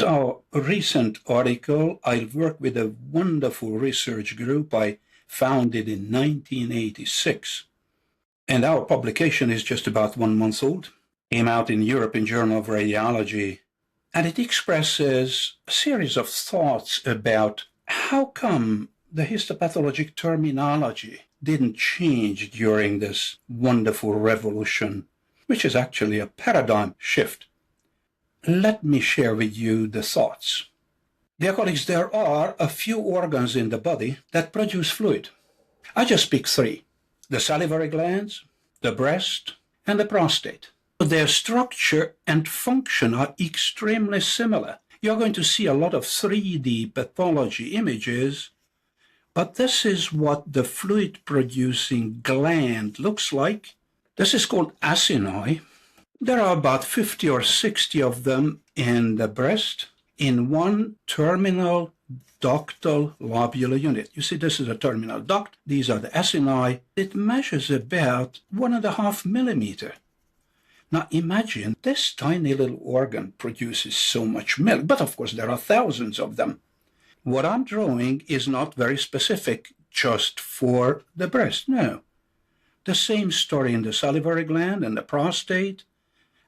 Our recent article, I work with a wonderful research group I founded in 1986. And our publication is just about 1 month old. Came out in European Journal of Radiology. And it expresses a series of thoughts about how come the histopathologic terminology didn't change during this wonderful revolution, which is actually a paradigm shift. Let me share with you the thoughts. Dear colleagues, there are a few organs in the body that produce fluid. I just pick 3. The salivary glands, the breast, and the prostate. Their structure and function are extremely similar. You're going to see a lot of 3D pathology images, but this is what the fluid-producing gland looks like. This is called acini. There are about 50 or 60 of them in the breast in one terminal ductal lobular unit. You see, this is a terminal duct. These are the acini. It measures about 1.5 millimeter. Now imagine this tiny little organ produces so much milk, but of course there are thousands of them. What I'm drawing is not very specific just for the breast, no. The same story in the salivary gland and the prostate.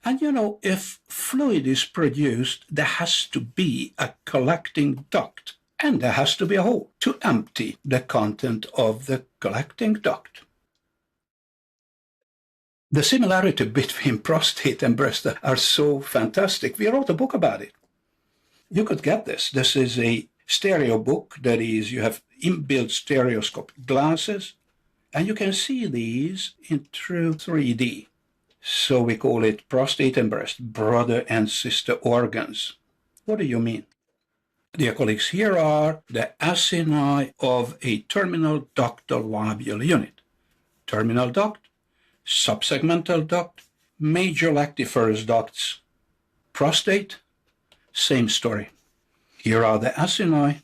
And if fluid is produced, there has to be a collecting duct, and there has to be a hole to empty the content of the collecting duct. The similarity between prostate and breast are so fantastic. We wrote a book about it. You could get this. This is a stereo book. That is, you have inbuilt stereoscopic glasses, and you can see these in true 3D. So we call it prostate and breast, brother and sister organs. What do you mean? Dear colleagues, here are the acini of a terminal ductal lobular unit. Terminal duct, subsegmental duct, major lactiferous ducts. Prostate, same story. Here are the acini,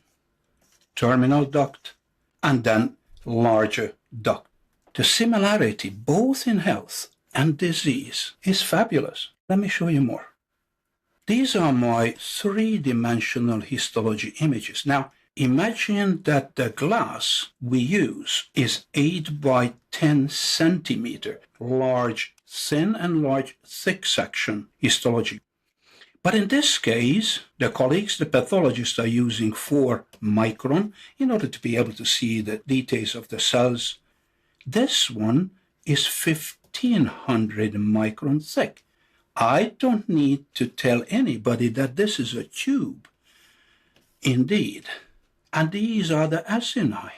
terminal duct, and then larger duct. The similarity both in health and disease is fabulous. Let me show you more. These are my 3-dimensional histology images. Now, imagine that the glass we use is 8 by 10 centimeter, large thin and large thick section histology. But in this case, the colleagues, the pathologists, are using 4 micron in order to be able to see the details of the cells. This one is 1500 micron thick. I don't need to tell anybody that this is a tube. Indeed. And these are the acini.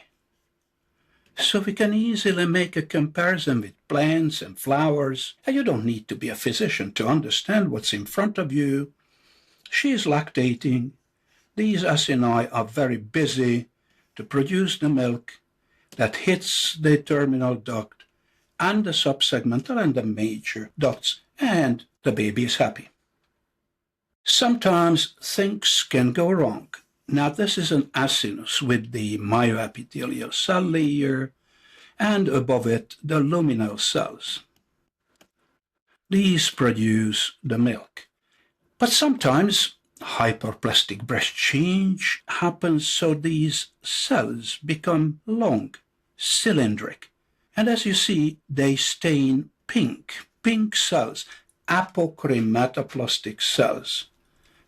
So we can easily make a comparison with plants and flowers. And you don't need to be a physician to understand what's in front of you. She is lactating. These acini are very busy to produce the milk that hits the terminal duct and the subsegmental and the major ducts, and the baby is happy. Sometimes things can go wrong. Now this is an acinus with the myoepithelial cell layer, and above it the luminal cells. These produce the milk. But sometimes hyperplastic breast change happens, so these cells become long, cylindric. And as you see, they stain pink cells, apochromatoplastic cells.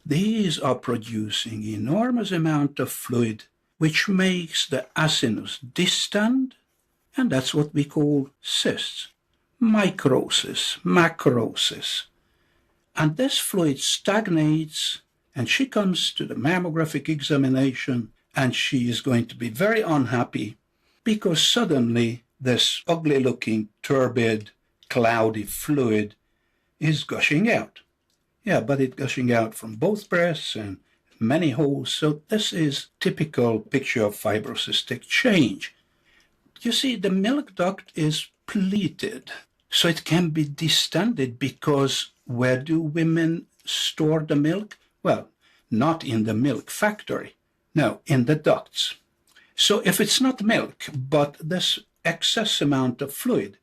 These are producing enormous amount of fluid, which makes the acinus distend, and that's what we call cysts, microsis, macrosis. And this fluid stagnates, and she comes to the mammographic examination, and she is going to be very unhappy because suddenly this ugly-looking, turbid, cloudy fluid is gushing out. Yeah, but it's gushing out from both breasts and many holes, so this is typical picture of fibrocystic change. You see, the milk duct is pleated, so it can be distended because where do women store the milk? Well, not in the milk factory. No, in the ducts. So if it's not milk, but this excess amount of fluid,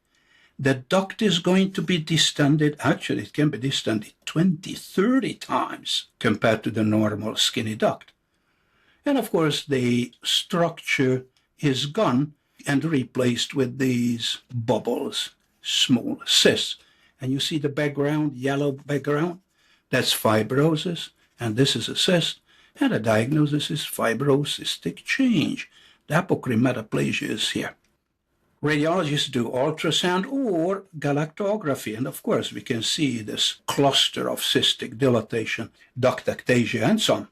the duct is going to be distended. Actually, it can be distended 20, 30 times compared to the normal skinny duct. And of course, the structure is gone and replaced with these bubbles, small cysts. And you see the background, yellow background? That's fibrosis, and this is a cyst, and the diagnosis is fibrocystic change. The apochromatoplasia is here. Radiologists do ultrasound or galactography, and of course we can see this cluster of cystic dilatation, ductectasia, and so on.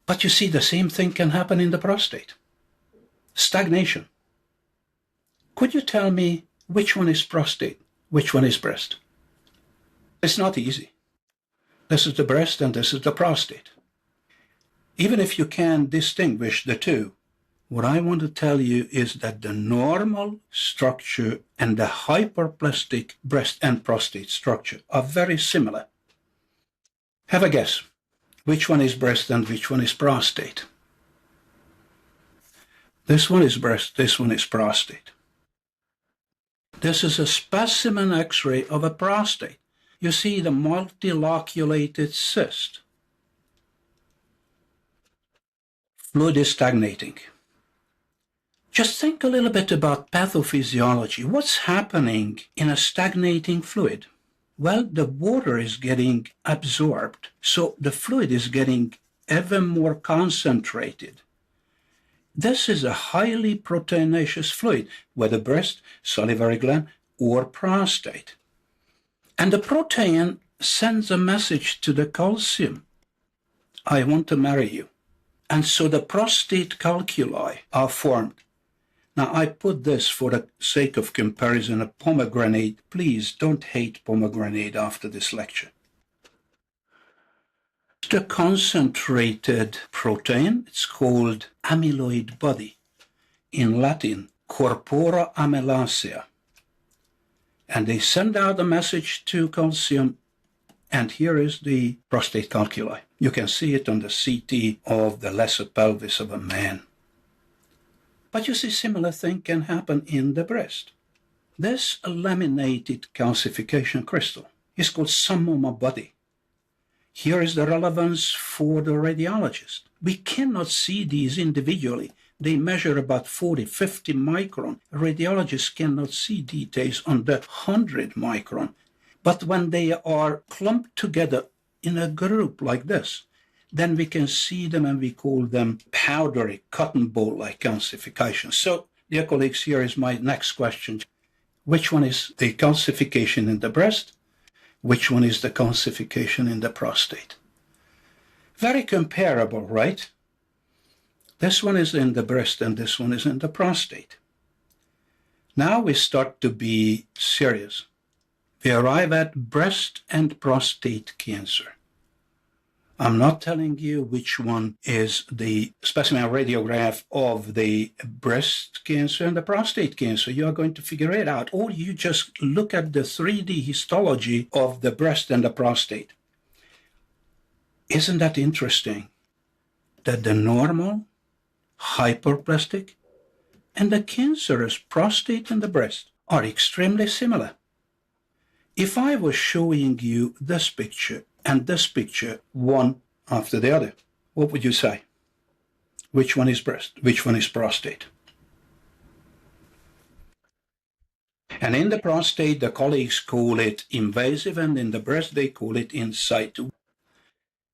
But you see, the same thing can happen in the prostate. Stagnation. Could you tell me which one is prostate, which one is breast? It's not easy. This is the breast and this is the prostate. Even if you can distinguish the two, what I want to tell you is that the normal structure and the hyperplastic breast and prostate structure are very similar. Have a guess. Which one is breast and which one is prostate? This one is breast, this one is prostate. This is a specimen X-ray of a prostate. You see the multiloculated cyst. Fluid is stagnating. Just think a little bit about pathophysiology. What's happening in a stagnating fluid? Well, the water is getting absorbed, so the fluid is getting ever more concentrated. This is a highly proteinaceous fluid, whether breast, salivary gland, or prostate. And the protein sends a message to the calcium. I want to marry you. And so the prostate calculi are formed. Now, I put this for the sake of comparison, a pomegranate. Please don't hate pomegranate after this lecture. The concentrated protein, it's called amyloid body. In Latin, corpora amylacea. And they send out a message to calcium, and here is the prostate calculi. You can see it on the CT of the lesser pelvis of a man. But you see, similar thing can happen in the breast. This laminated calcification crystal is called summum body. Here is the relevance for the radiologist. We cannot see these individually. They measure about 40, 50 micron. Radiologists cannot see details on the 100 micron. But when they are clumped together in a group like this, then we can see them and we call them powdery, cotton ball-like calcification. So, dear colleagues, here is my next question. Which one is the calcification in the breast? Which one is the calcification in the prostate? Very comparable, right? This one is in the breast and this one is in the prostate. Now we start to be serious. We arrive at breast and prostate cancer. I'm not telling you which one is the specimen radiograph of the breast cancer and the prostate cancer. You are going to figure it out. Or you just look at the 3D histology of the breast and the prostate. Isn't that interesting? That the normal, hyperplastic, and the cancerous prostate and the breast are extremely similar. If I was showing you this picture and this picture, one after the other, what would you say? Which one is breast? Which one is prostate? And in the prostate, the colleagues call it invasive, and in the breast, they call it in situ.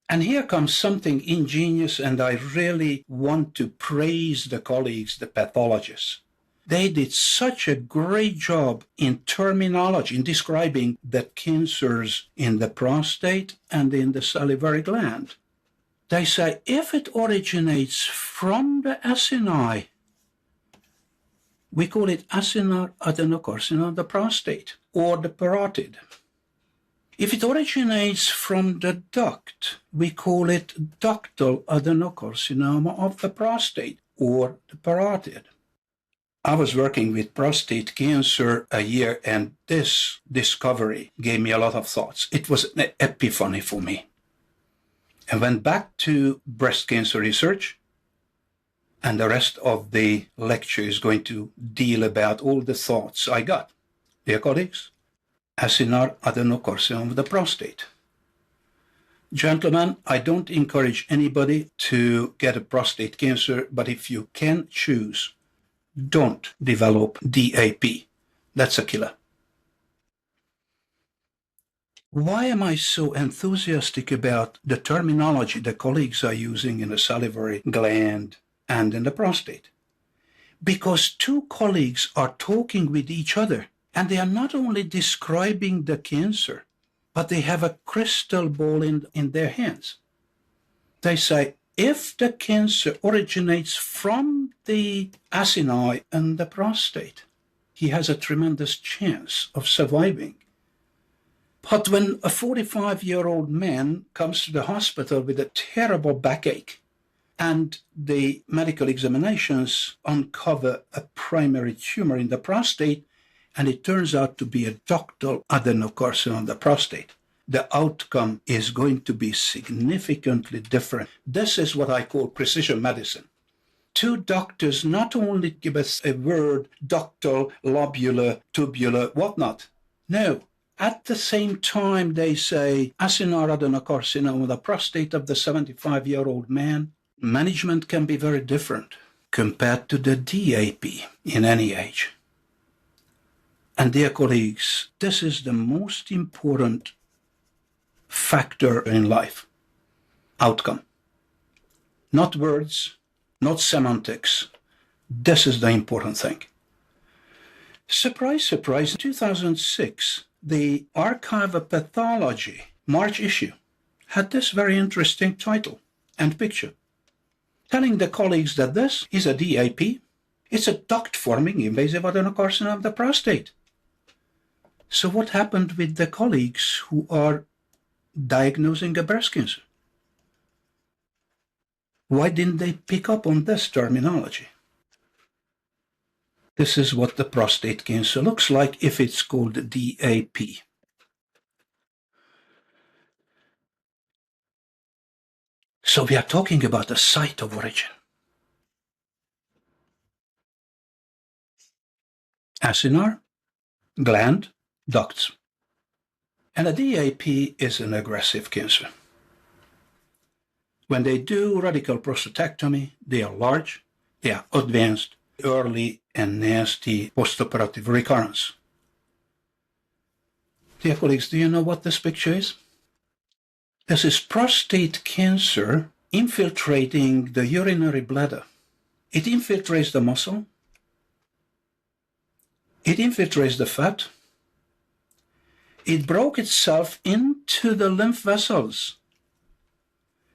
And here comes something ingenious, and I really want to praise the colleagues, the pathologists. They did such a great job in terminology, in describing the cancers in the prostate and in the salivary gland. They say if it originates from the acini, we call it acinar adenocarcinoma of the prostate or the parotid. If it originates from the duct, we call it ductal adenocarcinoma of the prostate or the parotid. I was working with prostate cancer a year, and this discovery gave me a lot of thoughts. It was an epiphany for me. I went back to breast cancer research, and the rest of the lecture is going to deal about all the thoughts I got. Dear colleagues, acinar adenocarcinoma of the prostate. Gentlemen, I don't encourage anybody to get a prostate cancer, but if you can choose, don't develop DAP. That's a killer. Why am I so enthusiastic about the terminology the colleagues are using in the salivary gland and in the prostate? Because two colleagues are talking with each other, and they are not only describing the cancer, but they have a crystal ball in their hands. They say, if the cancer originates from the acini and the prostate, he has a tremendous chance of surviving. But when a 45-year-old man comes to the hospital with a terrible backache, and the medical examinations uncover a primary tumor in the prostate, and it turns out to be a ductal adenocarcinoma of the prostate, the outcome is going to be significantly different. This is what I call precision medicine. Two doctors not only give us a word, ductal, lobular, tubular, whatnot. No. At the same time, they say acinar adenocarcinoma of the prostate of the 75-year-old man. Management can be very different compared to the DAP in any age. And dear colleagues, this is the most important factor in life. Outcome. Not words, not semantics. This is the important thing. Surprise, surprise, in 2006, the Archive of Pathology March issue had this very interesting title and picture, telling the colleagues that this is a DAP. It's a duct-forming invasive adenocarcinoma of the prostate. So what happened with the colleagues who are diagnosing a breast cancer? Why didn't they pick up on this terminology? This is what the prostate cancer looks like if it's called DAP. So we are talking about the site of origin. Acinar, gland, ducts. And a DAP is an aggressive cancer. When they do radical prostatectomy, they are large, they are advanced, early and nasty postoperative recurrence. Dear colleagues, do you know what this picture is? This is prostate cancer infiltrating the urinary bladder. It infiltrates the muscle. It infiltrates the fat. It broke itself into the lymph vessels.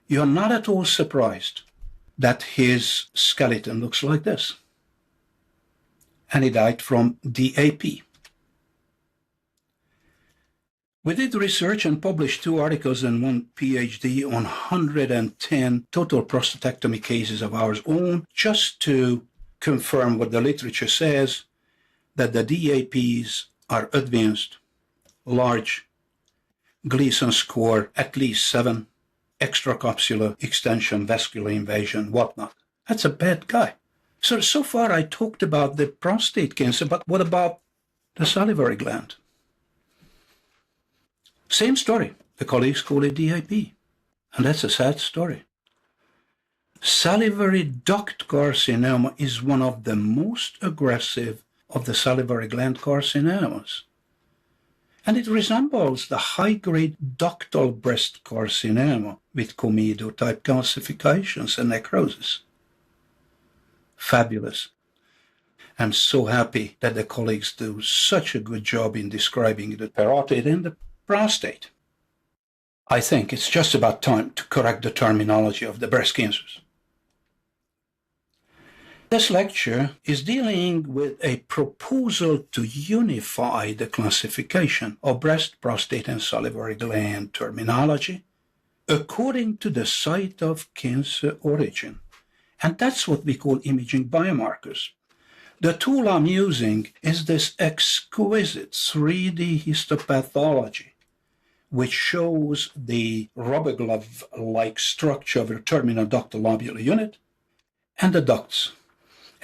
You're not at all surprised that his skeleton looks like this. And he died from DAP. We did research and published 2 articles and 1 PhD on 110 total prostatectomy cases of our own, just to confirm what the literature says, that the DAPs are advanced, large, Gleason score at least 7, extracapsular extension, vascular invasion, whatnot. That's a bad guy. So far I talked about the prostate cancer, but what about the salivary gland? Same story. The colleagues call it DAP, and that's a sad story. Salivary duct carcinoma is one of the most aggressive of the salivary gland carcinomas, and it resembles the high-grade ductal breast carcinoma with comedo-type calcifications and necrosis. Fabulous. I'm so happy that the colleagues do such a good job in describing the parotid and the prostate. I think it's just about time to correct the terminology of the breast cancers. This lecture is dealing with a proposal to unify the classification of breast, prostate, and salivary gland terminology according to the site of cancer origin. And that's what we call imaging biomarkers. The tool I'm using is this exquisite 3D histopathology, which shows the rubber glove-like structure of your terminal ductal lobular unit and the ducts.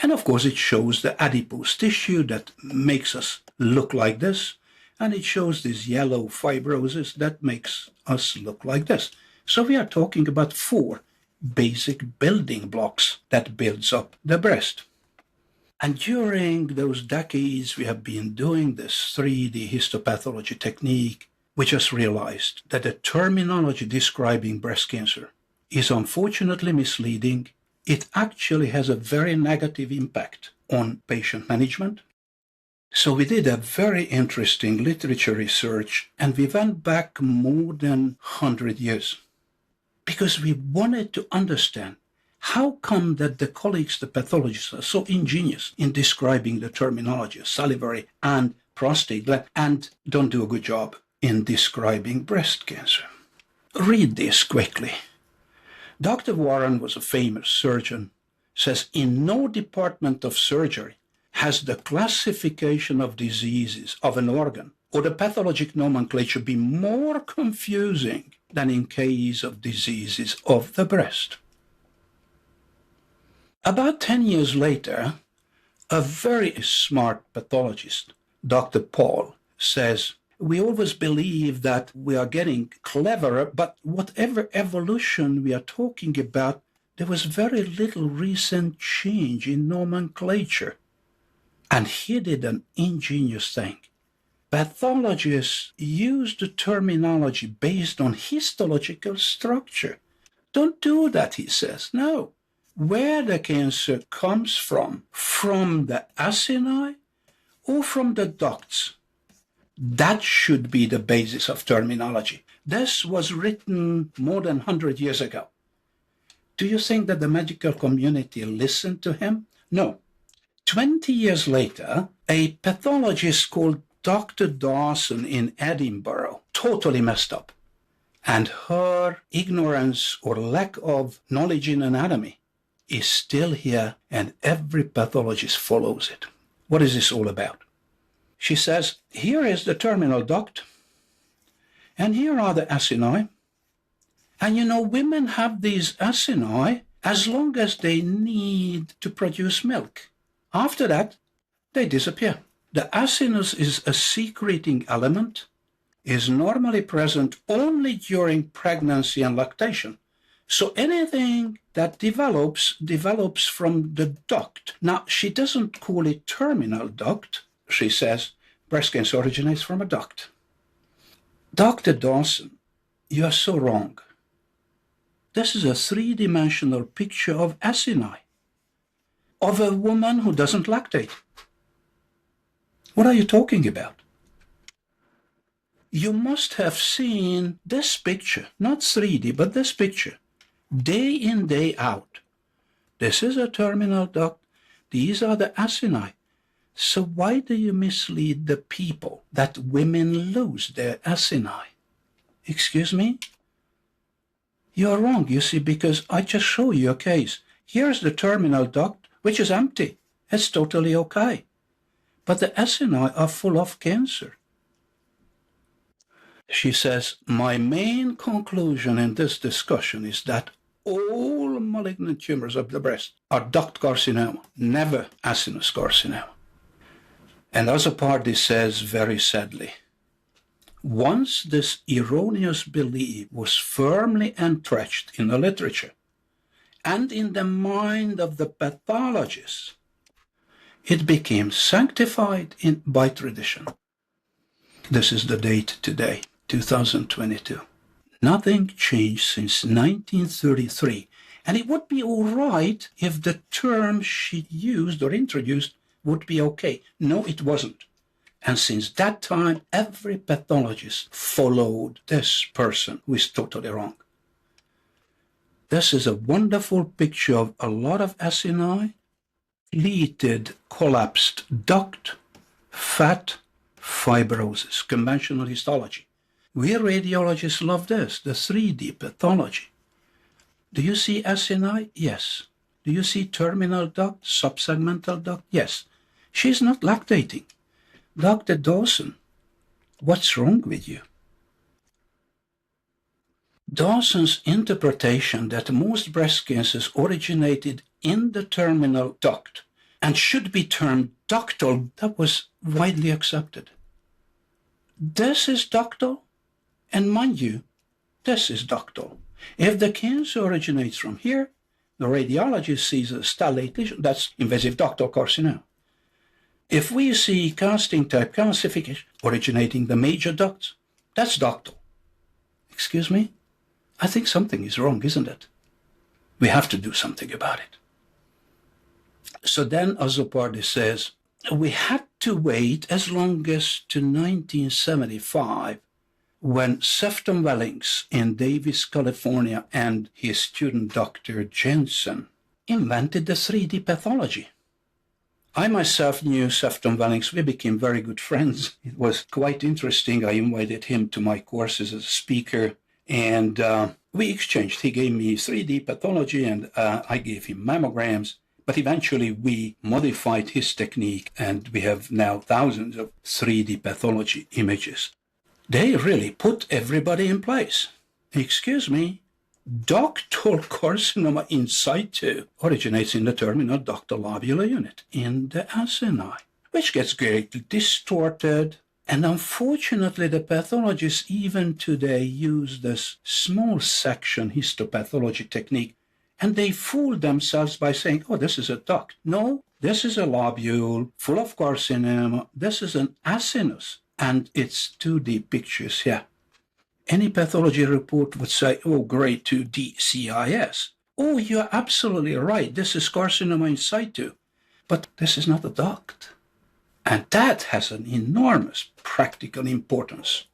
And of course, it shows the adipose tissue that makes us look like this, and it shows this yellow fibrosis that makes us look like this. So we are talking about 4 basic building blocks that builds up the breast. And during those decades, we have been doing this 3D histopathology technique. We just realized that the terminology describing breast cancer is unfortunately misleading. It actually has a very negative impact on patient management. So we did a very interesting literature research, and we went back more than 100 years because we wanted to understand how come that the colleagues, the pathologists, are so ingenious in describing the terminology of salivary and prostate gland and don't do a good job in describing breast cancer. Read this quickly. Dr. Warren was a famous surgeon, says in no department of surgery has the classification of diseases of an organ or the pathologic nomenclature been more confusing than in case of diseases of the breast. About 10 years later, a very smart pathologist, Dr. Paul, says, we always believe that we are getting cleverer, but whatever evolution we are talking about, there was very little recent change in nomenclature. And he did an ingenious thing. Pathologists use the terminology based on histological structure. Don't do that, he says. No. Where the cancer comes from the acini or from the ducts, that should be the basis of terminology. This was written more than 100 years ago. Do you think that the medical community listened to him? No. 20 years later, a pathologist called Dr. Dawson in Edinburgh totally messed up. And her ignorance or lack of knowledge in anatomy is still here, and every pathologist follows it. What is this all about? She says, here is the terminal duct, and here are the acini. And you know, women have these acini as long as they need to produce milk. After that, they disappear. The acinus is a secreting element, is normally present only during pregnancy and lactation. So anything that develops from the duct. Now, she doesn't call it terminal duct. She says breast cancer originates from a duct. Dr. Dawson, you are so wrong. This is a 3-dimensional picture of acini, of a woman who doesn't lactate. What are you talking about? You must have seen this picture, not 3D, but this picture, day in, day out. This is a terminal duct. These are the acini. So why do you mislead the people that women lose their acini? Excuse me? You're wrong, you see, because I just show you a case. Here's the terminal duct, which is empty. It's totally okay. But the acini are full of cancer. She says, my main conclusion in this discussion is that all malignant tumors of the breast are duct carcinoma, never acinus carcinoma. And as a party says very sadly, once this erroneous belief was firmly entrenched in the literature and in the mind of the pathologists, it became sanctified by tradition. This is the date today, 2022. Nothing changed since 1933, and it would be all right if the term she used or introduced would be okay. No, it wasn't. And since that time, every pathologist followed this person who is totally wrong. This is a wonderful picture of a lot of acini, pleated, collapsed duct, fat, fibrosis, conventional histology. We radiologists love this, the 3D pathology. Do you see acini? Yes. Do you see terminal duct, subsegmental duct? Yes. She's not lactating. Dr. Dawson, what's wrong with you? Dawson's interpretation that most breast cancers originated in the terminal duct and should be termed ductal. That was widely accepted. This is ductal, and mind you, this is ductal. If the cancer originates from here, the radiologist sees a stellate lesion. That's invasive ductal carcinoma. If we see casting type calcification originating the major ducts, that's ductal. Excuse me? I think something is wrong, isn't it? We have to do something about it. So then Azzopardi says, we had to wait as long as to 1975 when Sefton Wellings in Davis, California, and his student Dr. Jensen invented the 3D pathology. I myself knew Sefton Wellings. We became very good friends. It was quite interesting. I invited him to my courses as a speaker, and we exchanged. He gave me 3D pathology, and I gave him mammograms. But eventually we modified his technique, and we have now thousands of 3D pathology images. They really put everybody in place. Excuse me, ductal carcinoma in situ originates in the terminal ductal lobular unit in the acini, which gets greatly distorted. And unfortunately, the pathologists even today use this small section histopathology technique, and they fool themselves by saying, oh, this is a duct. No, this is a lobule full of carcinoma. This is an acinus, and it's 2D pictures here. Any pathology report would say, oh, grade 2 DCIS. Oh, you're absolutely right. This is carcinoma in situ. But this is not a duct. And that has an enormous practical importance.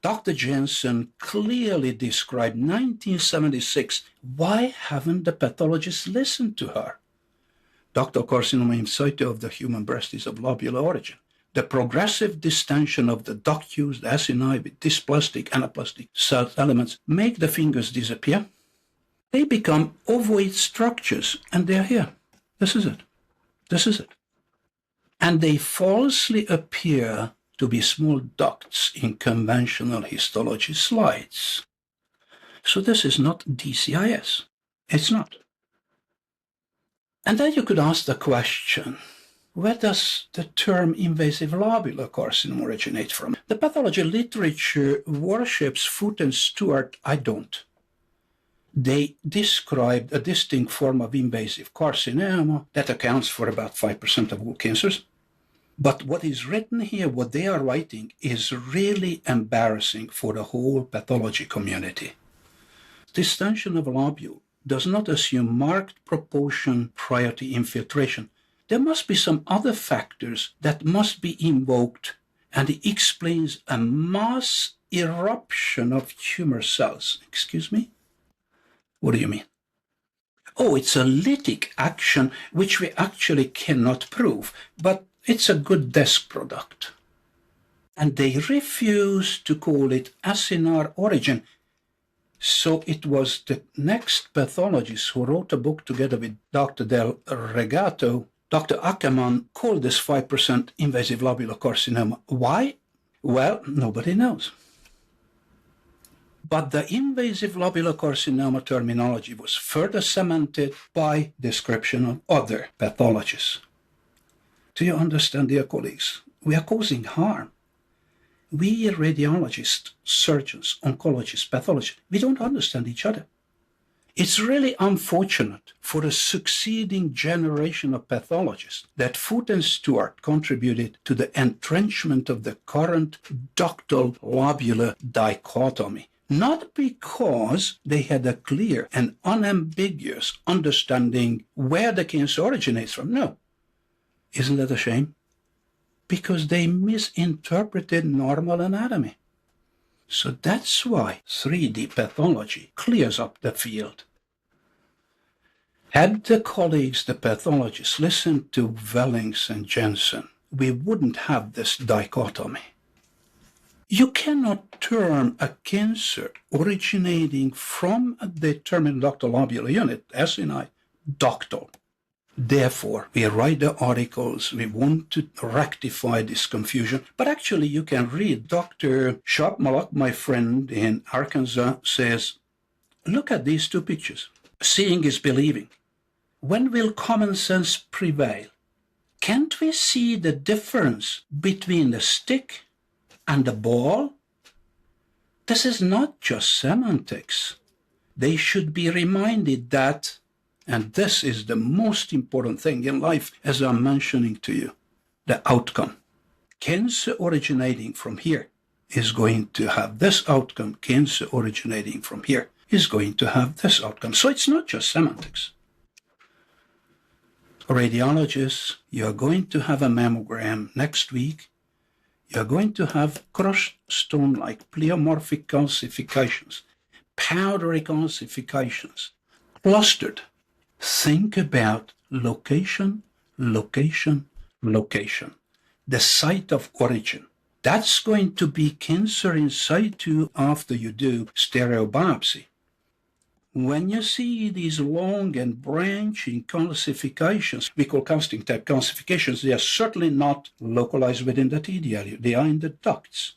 Dr. Jensen clearly described 1976. Why haven't the pathologists listened to her? Ductal carcinoma in situ of the human breast is of lobular origin. The progressive distension of the ductus, the acini with dysplastic, anaplastic cell elements make the fingers disappear. They become ovoid structures, and they're here. This is it. This is it. And they falsely appear to be small ducts in conventional histology slides. So this is not DCIS. It's not. And then you could ask the question, where does the term invasive lobular carcinoma originate from? The pathology literature worships Foote and Stewart. I don't. They described a distinct form of invasive carcinoma that accounts for about 5% of all cancers. But what is written here, what they are writing, is really embarrassing for the whole pathology community. Distension of lobule does not assume marked proportion prior to infiltration. There must be some other factors that must be invoked, and it explains a mass eruption of tumor cells. Excuse me? What do you mean? Oh, it's a lytic action, which we actually cannot prove, but it's a good desk product. And they refuse to call it acinar origin. So it was the next pathologist who wrote a book together with Dr. Del Regato. Dr. Ackerman called this 5% invasive lobular carcinoma. Why? Well, nobody knows. But the invasive lobular carcinoma terminology was further cemented by description of other pathologists. Do you understand, dear colleagues? We are causing harm. We radiologists, surgeons, oncologists, pathologists, we don't understand each other. It's really unfortunate for the succeeding generation of pathologists that Foote and Stewart contributed to the entrenchment of the current ductal lobular dichotomy. Not because they had a clear and unambiguous understanding where the cancer originates from. No. Isn't that a shame? Because they misinterpreted normal anatomy. So that's why 3D pathology clears up the field. Had the colleagues, the pathologists, listened to Wellings and Jensen, we wouldn't have this dichotomy. You cannot term a cancer originating from the terminal ductal lobular unit, acini, ductal. Therefore, we write the articles, we want to rectify this confusion, but actually you can read. Dr. Sharp Malak, my friend in Arkansas, says, look at these two pictures. Seeing is believing. When will common sense prevail? Can't we see the difference between the stick and the ball? This is not just semantics. They should be reminded that, and this is the most important thing in life, as I'm mentioning to you, the outcome. Cancer originating from here is going to have this outcome. Cancer originating from here is going to have this outcome. So it's not just semantics. Radiologists, you are going to have a mammogram next week. You are going to have crushed stone-like pleomorphic calcifications, powdery calcifications, clustered. Think about location, location, location, the site of origin. That's going to be cancer in situ after you do stereobiopsy. When you see these long and branching calcifications, we call casting type calcifications, they are certainly not localized within the TDL. They are in the ducts.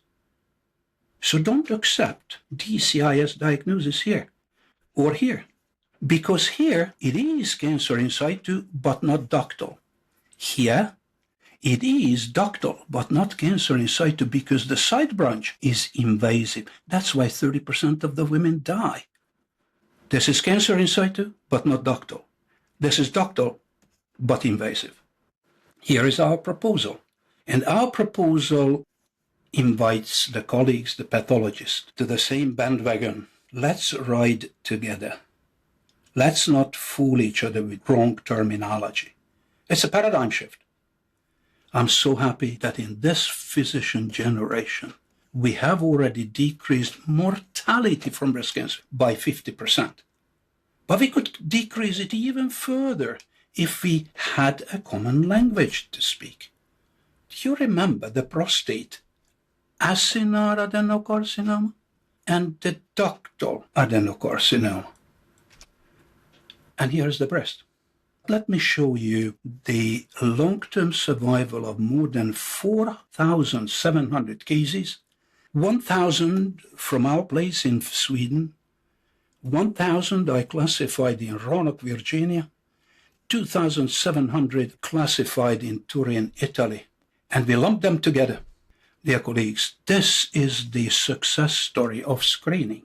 So don't accept DCIS diagnosis here or here, because here it is cancer in situ but not ductal. Here it is ductal but not cancer in situ because the side branch is invasive. That's why 30% of the women die. This is cancer in situ, but not ductal. This is ductal, but invasive. Here is our proposal. And our proposal invites the colleagues, the pathologists, to the same bandwagon. Let's ride together. Let's not fool each other with wrong terminology. It's a paradigm shift. I'm so happy that in this physician generation, we have already decreased mortality from breast cancer by 50%. But we could decrease it even further if we had a common language to speak. Do you remember the prostate acinar adenocarcinoma and the ductal adenocarcinoma? And here's the breast. Let me show you the long-term survival of more than 4,700 cases. 1,000 from our place in Sweden, 1,000 I classified in Roanoke, Virginia, 2,700 classified in Turin, Italy, and we lumped them together. Dear colleagues, this is the success story of screening.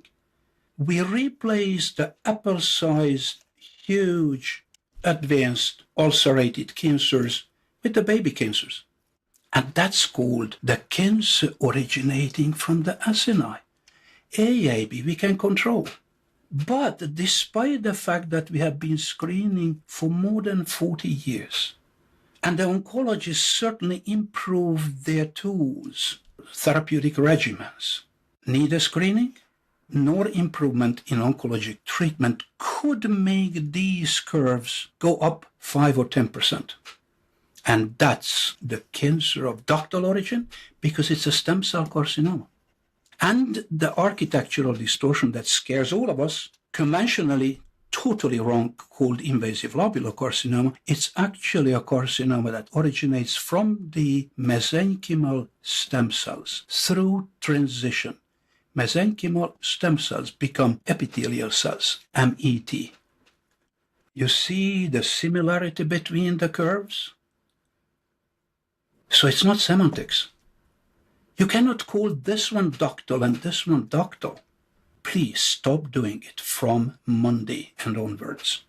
We replaced the apple-sized, huge, advanced, ulcerated cancers with the baby cancers. And that's called the cancer originating from the acini. AAB we can control. But despite the fact that we have been screening for more than 40 years, and the oncologists certainly improved their tools, therapeutic regimens, neither screening nor improvement in oncologic treatment could make these curves go up 5 or 10%. And that's the cancer of ductal origin because it's a stem cell carcinoma. And the architectural distortion that scares all of us, conventionally totally wrong, called invasive lobular carcinoma, it's actually a carcinoma that originates from the mesenchymal stem cells through transition. Mesenchymal stem cells become epithelial cells, MET. You see the similarity between the curves? So it's not semantics. You cannot call this one ductal and this one ductal. Please stop doing it from Monday and onwards.